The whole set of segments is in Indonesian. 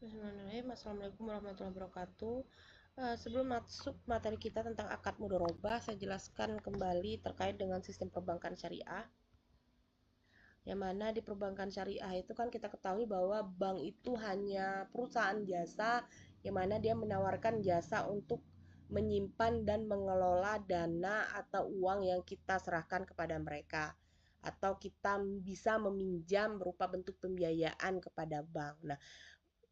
Bismillahirrahmanirrahim. Assalamualaikum warahmatullahi wabarakatuh. Sebelum masuk materi kita tentang akad mudharabah, saya jelaskan kembali terkait dengan sistem perbankan syariah. Yang mana di perbankan syariah itu kan kita ketahui bahwa bank itu hanya perusahaan jasa, yang mana dia menawarkan jasa untuk menyimpan dan mengelola dana atau uang yang kita serahkan kepada mereka, atau kita bisa meminjam berupa bentuk pembiayaan kepada bank. Nah,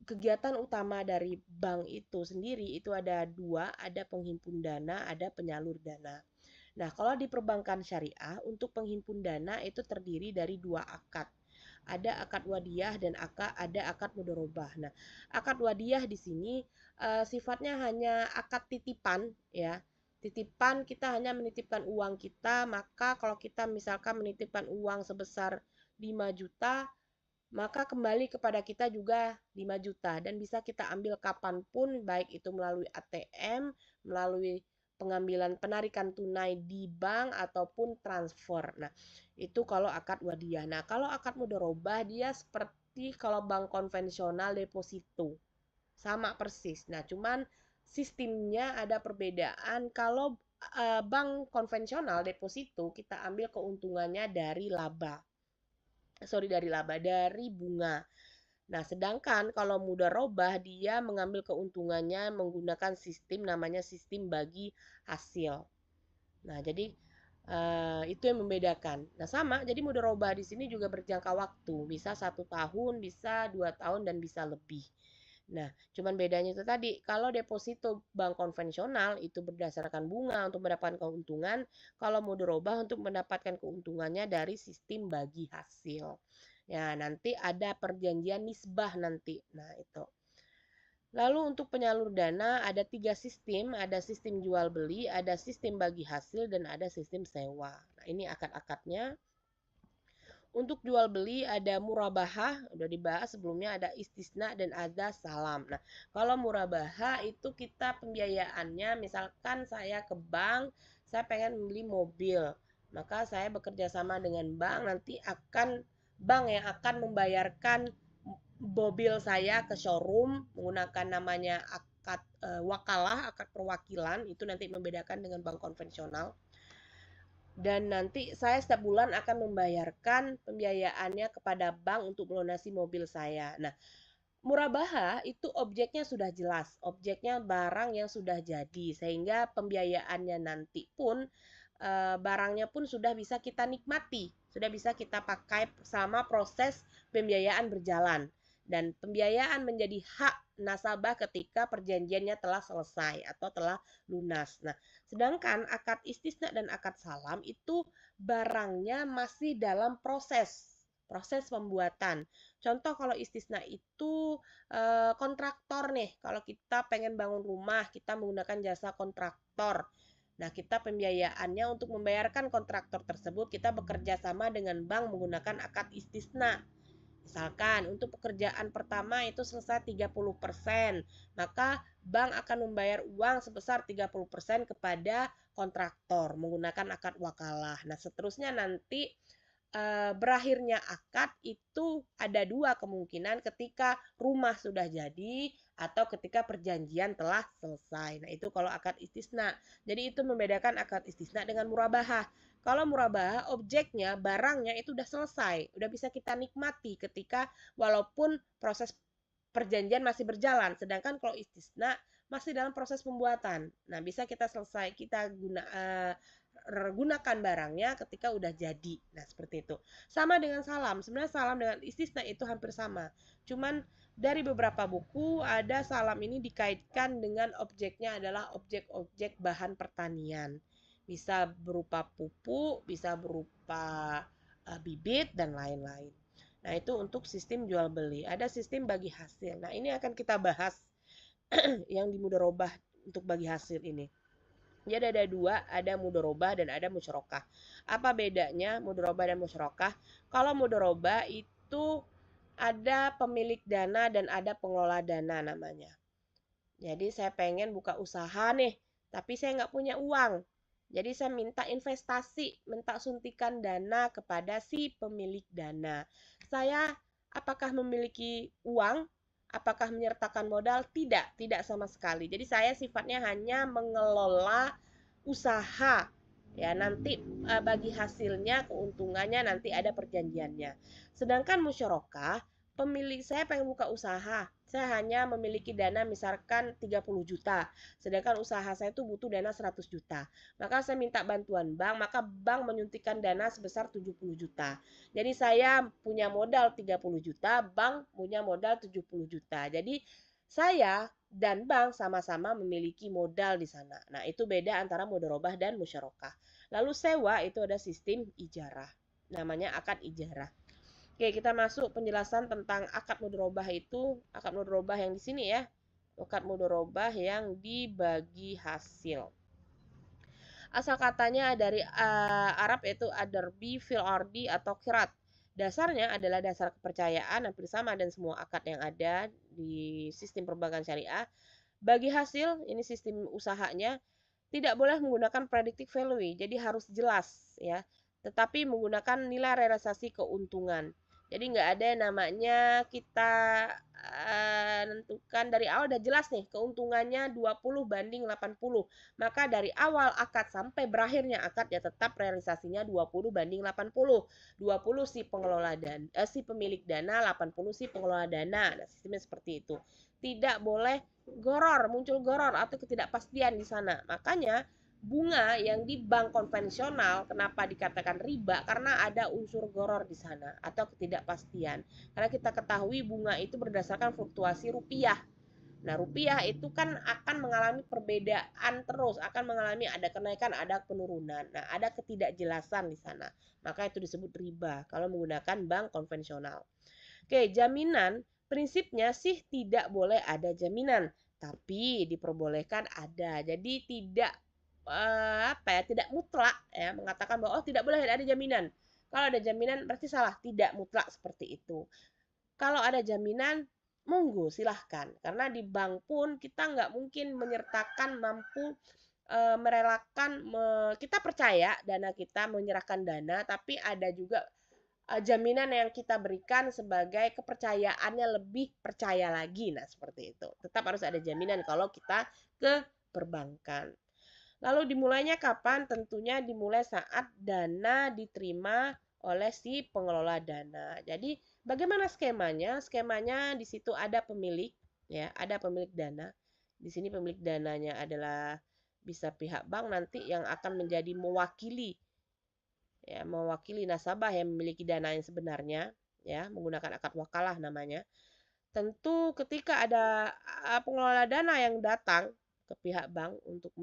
kegiatan utama dari bank itu sendiri itu ada dua, ada penghimpun dana, ada penyalur dana. Nah, kalau di perbankan syariah untuk penghimpun dana itu terdiri dari dua akad. Ada akad wadiyah dan ada akad mudharabah. Nah, akad wadiyah di sini sifatnya hanya akad titipan ya. Titipan, kita hanya menitipkan uang kita, maka kalau kita misalkan menitipkan uang sebesar 5 juta, maka kembali kepada kita juga 5 juta dan bisa kita ambil kapanpun, baik itu melalui ATM, melalui pengambilan penarikan tunai di bank ataupun transfer. Nah, itu kalau akad wadiyah. Nah, kalau akad mudharabah dia seperti kalau bank konvensional deposito. Sama persis. Nah, cuman sistemnya ada perbedaan. Kalau bank konvensional deposito kita ambil keuntungannya dari laba. Dari bunga. Nah, sedangkan kalau mudharabah dia mengambil keuntungannya menggunakan sistem namanya sistem bagi hasil. Nah, jadi itu yang membedakan. Nah, sama, jadi mudharabah di sini juga berjangka waktu, bisa 1 tahun, bisa 2 tahun, dan bisa lebih. Nah, cuman bedanya itu tadi, kalau deposito bank konvensional itu berdasarkan bunga untuk mendapatkan keuntungan, kalau mudharabah untuk mendapatkan keuntungannya dari sistem bagi hasil. Ya, nanti ada perjanjian nisbah nanti. Nah, itu. Lalu untuk penyalur dana ada 3 sistem, ada sistem jual beli, ada sistem bagi hasil, dan ada sistem sewa. Nah, ini akad-akadnya. Untuk jual beli ada murabahah, udah dibahas sebelumnya, ada istisna dan ada salam. Nah, kalau murabahah itu kita pembiayaannya, misalkan saya ke bank, saya pengen membeli mobil, maka saya bekerja sama dengan bank, nanti akan bank yang akan membayarkan mobil saya ke showroom menggunakan namanya akad wakalah, akad perwakilan, itu nanti membedakan dengan bank konvensional. Dan nanti saya setiap bulan akan membayarkan pembiayaannya kepada bank untuk melunasi mobil saya. Nah, murabaha itu objeknya sudah jelas, objeknya barang yang sudah jadi, sehingga pembiayaannya nanti pun barangnya pun sudah bisa kita nikmati, sudah bisa kita pakai selama proses pembiayaan berjalan. Dan pembiayaan menjadi hak nasabah ketika perjanjiannya telah selesai atau telah lunas. Nah, sedangkan akad istisna dan akad salam itu barangnya masih dalam proses pembuatan. Contoh kalau istisna itu kontraktor nih. Kalau kita pengen bangun rumah, kita menggunakan jasa kontraktor. Nah, kita pembiayaannya untuk membayarkan kontraktor tersebut, kita bekerja sama dengan bank menggunakan akad istisna. Misalkan untuk pekerjaan pertama itu selesai 30%, maka bank akan membayar uang sebesar 30% kepada kontraktor menggunakan akad wakalah. Nah, seterusnya nanti berakhirnya akad itu ada dua kemungkinan, ketika rumah sudah jadi atau ketika perjanjian telah selesai. Nah, itu kalau akad istisna. Jadi itu membedakan akad istisna dengan murabahah. Kalau murabahah objeknya, barangnya itu udah selesai, udah bisa kita nikmati ketika walaupun proses perjanjian masih berjalan. Sedangkan kalau istisna masih dalam proses pembuatan. Nah, bisa kita selesai, kita gunakan barangnya ketika udah jadi. Nah, seperti itu. Sama dengan salam. Sebenarnya salam dengan istisna itu hampir sama. Cuman dari beberapa buku ada salam ini dikaitkan dengan objeknya adalah objek-objek bahan pertanian. Bisa berupa pupuk, bisa berupa bibit dan lain-lain. Nah, itu untuk sistem jual beli. Ada sistem bagi hasil. Nah, ini akan kita bahas yang di mudharabah untuk bagi hasil ini. Jadi ada dua, ada mudharabah dan ada musyarakah. Apa bedanya mudharabah dan musyarakah? Kalau mudharabah itu ada pemilik dana dan ada pengelola dana namanya. Jadi saya pengen buka usaha nih, tapi saya nggak punya uang. Jadi saya minta investasi, minta suntikan dana kepada si pemilik dana. Saya apakah memiliki uang? Apakah menyertakan modal? Tidak, tidak sama sekali. Jadi saya sifatnya hanya mengelola usaha. Ya, nanti bagi hasilnya, keuntungannya nanti ada perjanjiannya. Sedangkan musyarakah, pemilik saya pengen buka usaha. Saya hanya memiliki dana misalkan 30 juta. Sedangkan usaha saya itu butuh dana 100 juta. Maka saya minta bantuan bank, maka bank menyuntikkan dana sebesar 70 juta. Jadi saya punya modal 30 juta, bank punya modal 70 juta. Jadi saya dan bank sama-sama memiliki modal di sana. Nah, itu beda antara mudharabah dan musyarakah. Lalu sewa itu ada sistem ijarah. Namanya akad ijarah. Oke, kita masuk penjelasan tentang akad mudharabah itu. Akad mudharabah yang di sini ya. Akad mudharabah yang dibagi hasil. Asal katanya dari Arab yaitu adarbi, fil ardi atau kirat. Dasarnya adalah dasar kepercayaan hampir sama dan semua akad yang ada di sistem perbankan syariah. Bagi hasil, ini sistem usahanya, tidak boleh menggunakan predictive value, jadi harus jelas ya. Tetapi menggunakan nilai realisasi keuntungan. Jadi nggak ada yang namanya kita nentukan dari awal udah jelas nih keuntungannya 20 banding 80. Maka dari awal akad sampai berakhirnya akad ya tetap realisasinya 20 banding 80. 20 si pengelola dan si pemilik dana, 80 si pengelola dana. Nah, sistemnya seperti itu. Tidak boleh muncul goror atau ketidakpastian di sana. Makanya bunga yang di bank konvensional kenapa dikatakan riba? Karena ada unsur goror di sana atau ketidakpastian. Karena kita ketahui bunga itu berdasarkan fluktuasi rupiah. Nah, rupiah itu kan akan mengalami perbedaan terus, akan mengalami ada kenaikan, ada penurunan. Nah, ada ketidakjelasan di sana. Maka itu disebut riba kalau menggunakan bank konvensional. Oke, jaminan prinsipnya sih tidak boleh ada jaminan, tapi diperbolehkan ada. Jadi tidak tidak mutlak ya mengatakan bahwa oh tidak boleh ada jaminan. Kalau ada jaminan berarti salah, tidak mutlak seperti itu. Kalau ada jaminan monggo silahkan karena di bank pun kita nggak mungkin menyertakan mampu merelakan kita percaya dana kita menyerahkan dana tapi ada juga jaminan yang kita berikan sebagai kepercayaannya lebih percaya lagi. Nah, seperti itu. Tetap harus ada jaminan kalau kita ke perbankan. Lalu dimulainya kapan? Tentunya dimulai saat dana diterima oleh si pengelola dana. Jadi bagaimana skemanya? Skemanya di situ ada pemilik, ya, ada pemilik dana. Di sini pemilik dananya adalah bisa pihak bank nanti yang akan menjadi mewakili, ya, mewakili nasabah yang memiliki dana yang sebenarnya, ya, menggunakan akad wakalah namanya. Tentu ketika ada pengelola dana yang datang ke pihak bank untuk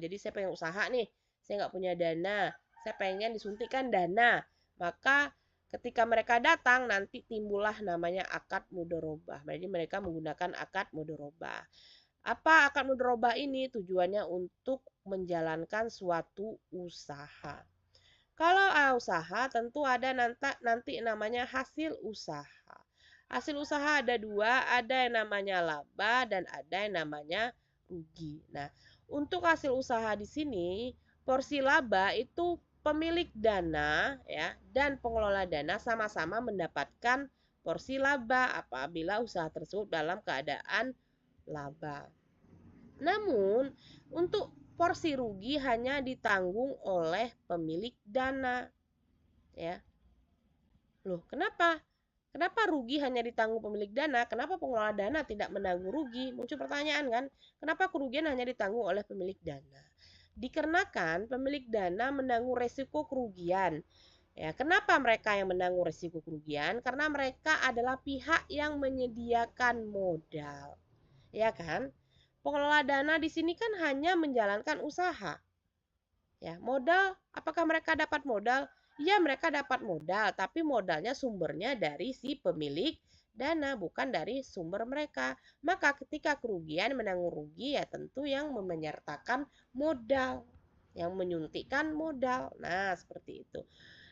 jadi saya pengen usaha nih, saya nggak punya dana, saya pengen disuntikkan dana, maka ketika mereka datang nanti timbullah namanya akad mudharabah. Jadi mereka menggunakan akad mudharabah. Apa akad mudharabah ini? Tujuannya untuk menjalankan suatu usaha. Kalau usaha tentu ada nanti namanya hasil usaha. Hasil usaha ada dua, ada yang namanya laba dan ada yang namanya rugi. Nah, untuk hasil usaha di sini, porsi laba itu pemilik dana ya dan pengelola dana sama-sama mendapatkan porsi laba apabila usaha tersebut dalam keadaan laba. Namun, untuk porsi rugi hanya ditanggung oleh pemilik dana. Ya. Loh, kenapa? Kenapa rugi hanya ditanggung pemilik dana? Kenapa pengelola dana tidak menanggung rugi? Muncul pertanyaan kan? Kenapa kerugian hanya ditanggung oleh pemilik dana? Dikarenakan pemilik dana menanggung resiko kerugian. Ya, kenapa mereka yang menanggung resiko kerugian? Karena mereka adalah pihak yang menyediakan modal. Ya kan? Pengelola dana di sini kan hanya menjalankan usaha. Ya, modal, apakah mereka dapat modal? Ya, mereka dapat modal, tapi modalnya sumbernya dari si pemilik dana, bukan dari sumber mereka. Maka ketika kerugian menanggung rugi ya tentu yang menyertakan modal, yang menyuntikkan modal. Nah, seperti itu.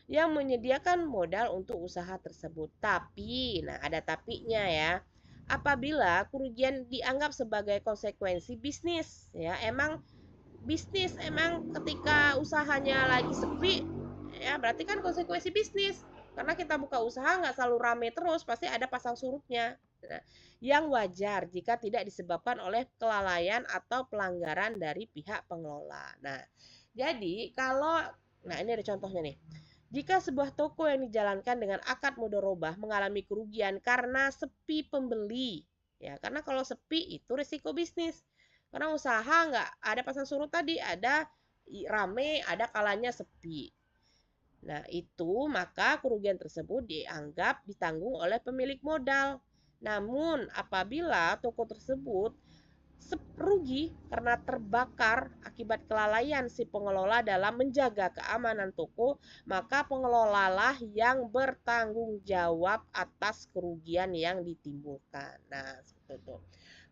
Yang menyediakan modal untuk usaha tersebut. Tapi, nah ada tapinya ya. Apabila kerugian dianggap sebagai konsekuensi bisnis, ya emang bisnis emang ketika usahanya lagi sepi ya berarti kan konsekuensi bisnis karena kita buka usaha nggak selalu rame terus pasti ada pasang surutnya Nah, yang wajar jika tidak disebabkan oleh kelalaian atau pelanggaran dari pihak pengelola. Nah, jadi kalau ini ada contohnya nih. Jika sebuah toko yang dijalankan dengan akad mudharabah mengalami kerugian karena sepi pembeli, ya karena kalau sepi itu risiko bisnis. Karena usaha nggak ada pasang surut tadi, ada rame, ada kalanya sepi. Nah, itu maka kerugian tersebut dianggap ditanggung oleh pemilik modal. Namun, apabila toko tersebut rugi karena terbakar akibat kelalaian si pengelola dalam menjaga keamanan toko, maka pengelolalah yang bertanggung jawab atas kerugian yang ditimbulkan. Nah, seperti itu.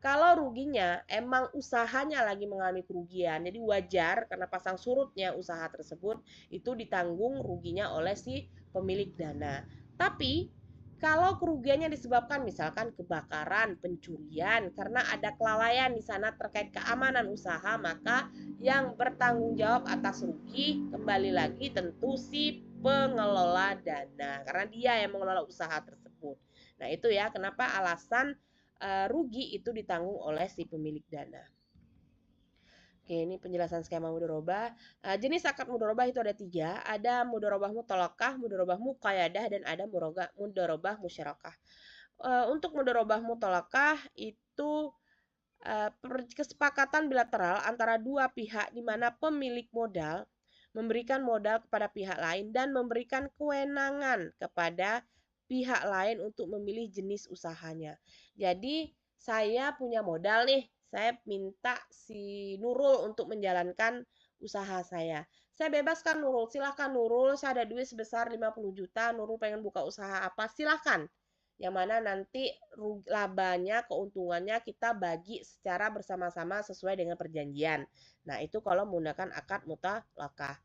Kalau ruginya emang usahanya lagi mengalami kerugian, jadi wajar karena pasang surutnya usaha tersebut itu ditanggung ruginya oleh si pemilik dana. Tapi kalau kerugiannya disebabkan misalkan kebakaran, pencurian, karena ada kelalaian di sana terkait keamanan usaha, maka yang bertanggung jawab atas rugi kembali lagi tentu si pengelola dana, karena dia yang mengelola usaha tersebut. Nah, itu ya kenapa alasan rugi itu ditanggung oleh si pemilik dana. Oke, ini penjelasan skema mudharabah. Jenis akad mudharabah itu ada 3. Ada mudharabah mutolakah, mudharabah muqayyadah, dan ada mudharabah musyarakah. Untuk mudharabah mutolakah itu kesepakatan bilateral antara dua pihak di mana pemilik modal memberikan modal kepada pihak lain dan memberikan kewenangan kepada pihak lain untuk memilih jenis usahanya. Jadi saya punya modal nih, saya minta si Nurul untuk menjalankan usaha saya. Saya bebaskan Nurul, silahkan Nurul, saya ada duit sebesar 50 juta, Nurul pengen buka usaha apa, silahkan. Yang mana nanti labanya, keuntungannya kita bagi secara bersama-sama sesuai dengan perjanjian. Nah, itu kalau menggunakan akad mutalakah.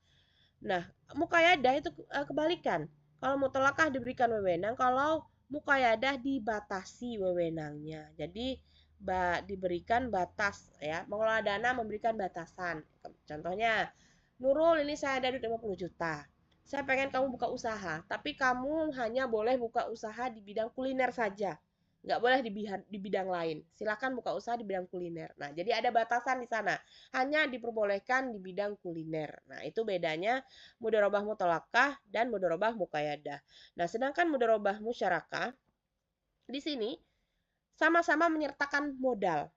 Nah, mukayadah itu kebalikan. Kalau mutalakah diberikan wewenang, kalau mukayadah dibatasi wewenangnya. Jadi diberikan batas ya. Mengelola dana memberikan batasan. Contohnya, Nurul ini saya ada duit 50 juta. Saya pengen kamu buka usaha, tapi kamu hanya boleh buka usaha di bidang kuliner saja. Nggak boleh di bidang lain. Silakan buka usaha di bidang kuliner. Nah, jadi ada batasan di sana. Hanya diperbolehkan di bidang kuliner. Nah, itu bedanya mudharabah mutolakah dan mudharabah muqayyadah. Nah, sedangkan mudharabah musyarakah di sini sama-sama menyertakan modal.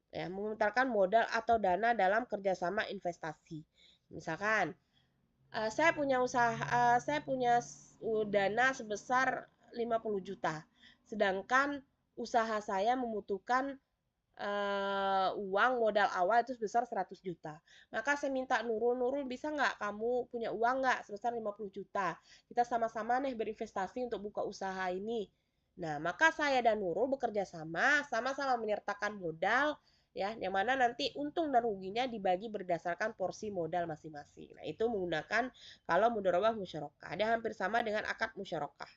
Ya, menyertakan modal atau dana dalam kerjasama investasi. Misalkan, saya punya dana sebesar 50 juta. Sedangkan usaha saya membutuhkan uang modal awal itu sebesar 100 juta. Maka saya minta Nurul, Nurul bisa nggak kamu punya uang nggak sebesar 50 juta? Kita sama-sama nih berinvestasi untuk buka usaha ini. Nah, maka saya dan Nurul bekerja sama-sama menyertakan modal, ya, yang mana nanti untung dan ruginya dibagi berdasarkan porsi modal masing-masing. Nah, itu menggunakan kalau mudharabah musyarakah. Ada hampir sama dengan akad musyarakah.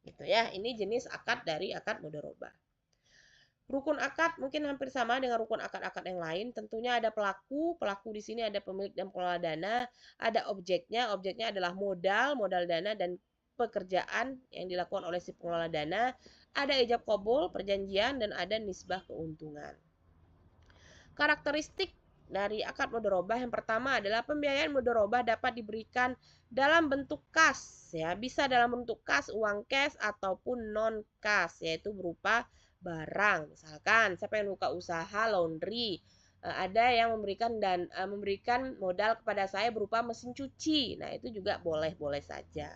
Gitu ya. Ini jenis akad dari akad mudharabah. Rukun akad mungkin hampir sama dengan rukun akad-akad yang lain. Tentunya ada pelaku, pelaku di sini ada pemilik dan pengelola dana, ada objeknya, objeknya adalah modal, modal dana dan pekerjaan yang dilakukan oleh si pengelola dana, ada ijab kabul, perjanjian, dan ada nisbah keuntungan. Karakteristik dari akad mudharabah yang pertama adalah pembiayaan mudharabah dapat diberikan dalam bentuk kas, ya, bisa dalam bentuk kas, uang cash ataupun non kas, yaitu berupa barang. Misalkan saya pengen buka usaha laundry, ada yang memberikan modal kepada saya berupa mesin cuci. Nah, itu juga boleh-boleh saja.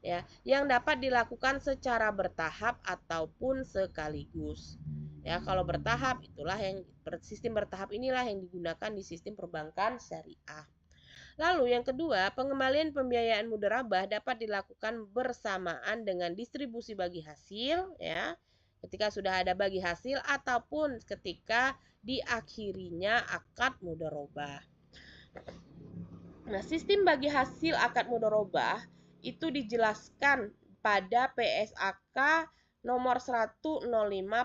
Ya, yang dapat dilakukan secara bertahap ataupun sekaligus. Ya, kalau bertahap itulah yang sistem bertahap inilah yang digunakan di sistem perbankan syariah. Lalu yang kedua, pengembalian pembiayaan mudharabah dapat dilakukan bersamaan dengan distribusi bagi hasil, ya. Ketika sudah ada bagi hasil ataupun ketika diakhirinya akad mudharabah. Nah, sistem bagi hasil akad mudharabah itu dijelaskan pada PSAK nomor 105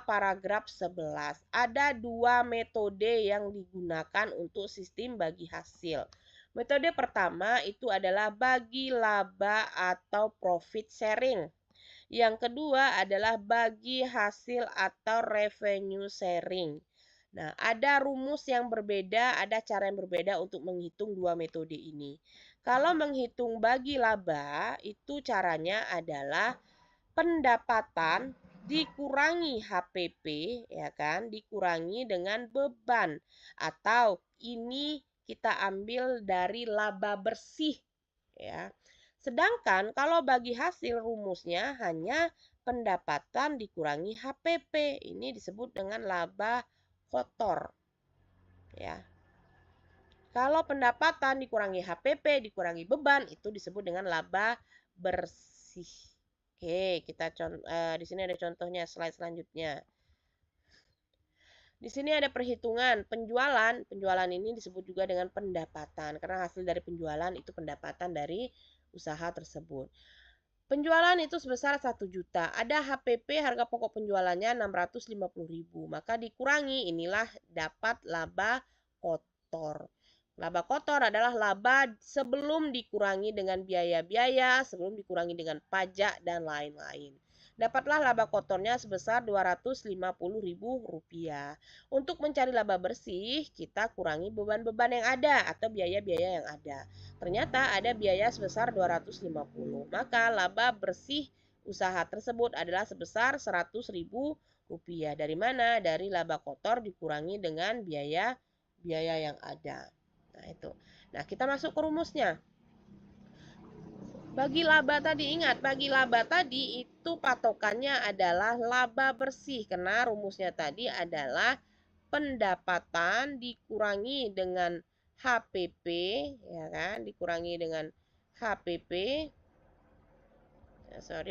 paragraf 11. Ada dua metode yang digunakan untuk sistem bagi hasil. Metode pertama itu adalah bagi laba atau profit sharing, Yang kedua adalah bagi hasil atau revenue sharing. Nah, ada rumus yang berbeda, ada cara yang berbeda untuk menghitung dua metode ini. Kalau menghitung bagi laba, itu caranya adalah pendapatan dikurangi HPP, ya kan, dikurangi dengan beban, atau ini kita ambil dari laba bersih, ya. Sedangkan kalau bagi hasil rumusnya hanya pendapatan dikurangi HPP. Ini disebut dengan laba kotor, ya. Kalau pendapatan dikurangi HPP dikurangi beban itu disebut dengan laba bersih. Oke, kita di sini ada contohnya, slide selanjutnya. Di sini ada perhitungan penjualan. Penjualan ini disebut juga dengan pendapatan karena hasil dari penjualan itu pendapatan dari usaha tersebut. Penjualan itu sebesar 1 juta. Ada HPP harga pokok penjualannya 650.000. Maka dikurangi, inilah dapat laba kotor. Laba kotor adalah laba sebelum dikurangi dengan biaya-biaya, sebelum dikurangi dengan pajak dan lain-lain. Dapatlah laba kotornya sebesar Rp250.000. Untuk mencari laba bersih, kita kurangi beban-beban yang ada atau biaya-biaya yang ada. Ternyata ada biaya sebesar 250. Maka laba bersih usaha tersebut adalah sebesar Rp100.000. Dari mana? Dari laba kotor dikurangi dengan biaya yang ada. Nah, itu. Nah, kita masuk ke rumusnya. Bagi laba tadi, ingat, bagi laba tadi itu patokannya adalah laba bersih. Karena rumusnya tadi adalah pendapatan dikurangi dengan HPP, ya kan? Dikurangi dengan HPP.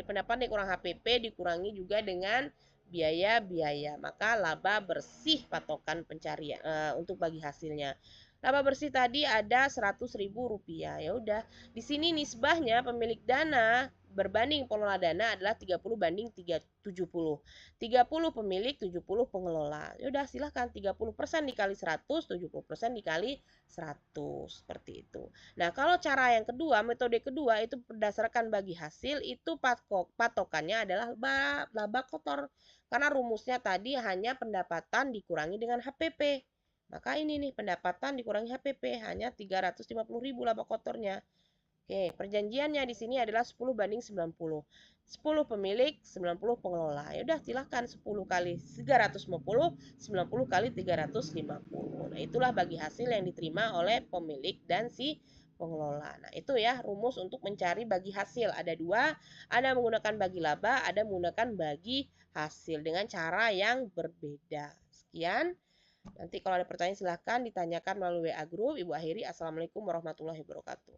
Pendapatan dikurang HPP dikurangi juga dengan biaya-biaya. Maka laba bersih patokan pencarian untuk bagi hasilnya. Laba bersih tadi ada Rp100.000. Ya udah, di sini nisbahnya pemilik dana berbanding pengelola dana adalah 30/70. 30 pemilik, 70 pengelola. Ya udah, silahkan 30% dikali 100, 70% dikali 100. Seperti itu. Nah, kalau cara yang kedua, metode kedua itu berdasarkan bagi hasil, itu patokannya adalah laba kotor. Karena rumusnya tadi hanya pendapatan dikurangi dengan HPP. Maka ini nih, pendapatan dikurangi HPP hanya 350.000 laba kotornya. Oke, perjanjiannya di sini adalah 10/90. 10 pemilik, 90 pengelola. Ya udah, silahkan 10 kali 350, 90 kali 350. Nah, itulah bagi hasil yang diterima oleh pemilik dan si pengelola. Nah, itu ya rumus untuk mencari bagi hasil. Ada dua, ada menggunakan bagi laba, ada menggunakan bagi hasil dengan cara yang berbeda. Sekian. Nanti kalau ada pertanyaan silahkan ditanyakan melalui WA Group. Ibu akhiri. Assalamualaikum warahmatullahi wabarakatuh.